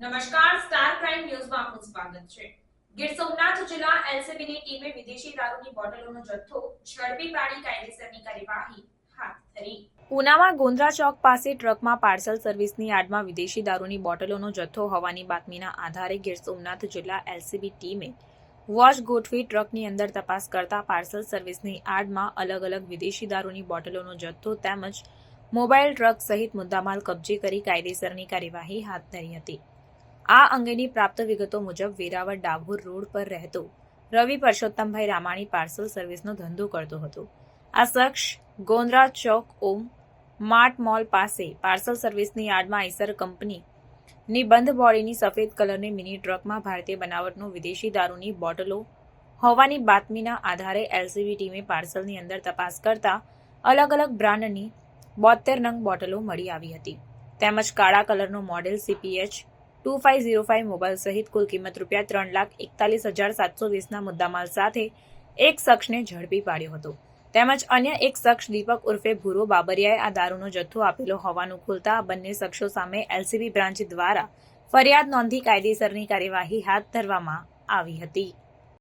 નમસ્કાર, star crime ન્યૂઝમાં આપનું સ્વાગત છે। ગીર સોમનાથ જિલ્લા એલસીબીની ટીમે વિદેશી દારૂની બોટલોનો જથ્થો ઝડપી પાડી કાયદેસરની કાર્યવાહી હાથ ધરી। પૂનામાં ગોંદ્રા ચોક પાસે ટ્રકમાં પાર્સલ સર્વિસની આડમાં વિદેશી દારૂની બોટલોનો જથ્થો હોવાની બાતમીના આધારે ગીર સોમનાથ જિલ્લા એલસીબી ટીમે વોચ ગોઠવી ટ્રકની અંદર તપાસ કરતા પાર્સલ સર્વિસની આડમાં અલગ અલગ વિદેશી દારૂની બોટલોનો જથ્થો તેમજ મોબાઈલ ટ્રક સહિત મુદ્દામાલ કબજે કરી કાયદેસરની કાર્યવાહી હાથ ધરી હતી। આ અંગેની પ્રાપ્ત વિગતો મુજબ વેરાવળ ડાભોર રોડ પર રહેતો રવિ પરસોત્તમભાઈ રામાણી પાર્સલ સર્વિસનો ધંધો કરતો હતો। આ શખ્સ ગોંદ્રા ચોક ઓમ માર્ટ મોલ પાસે પાર્સલ સર્વિસની આડમાં આઈસર કંપનીની બંધ બોડીની સફેદ કલરની મિની ટ્રકમાં ભારતીય બનાવટનો વિદેશી દારૂની બોટલો હોવાની બાતમીના આધારે એલસીબી ટીમે પાર્સલની અંદર તપાસ કરતા અલગ અલગ બ્રાન્ડની 72 નંગ બોટલો મળી આવી હતી તેમજ કાળા કલરનો મોડેલ CPH 2505 મોબાઈલ સહિત કુલ કિંમત ₹3,41,720ના મુદ્દામાલ સાથે એક શખ્સને ઝડપી પાડ્યો હતો તેમજ અન્ય એક શખ્સ દીપક ઉર્ફે ભૂરો બાબરિયાએ આ દારૂનો જથ્થો આપેલો હોવાનું ખુલતા આ બંને શખ્સો સામે એલસીબી બ્રાન્ચ દ્વારા ફરિયાદ નોંધી કાયદેસરની કાર્યવાહી હાથ ધરવામાં આવી હતી।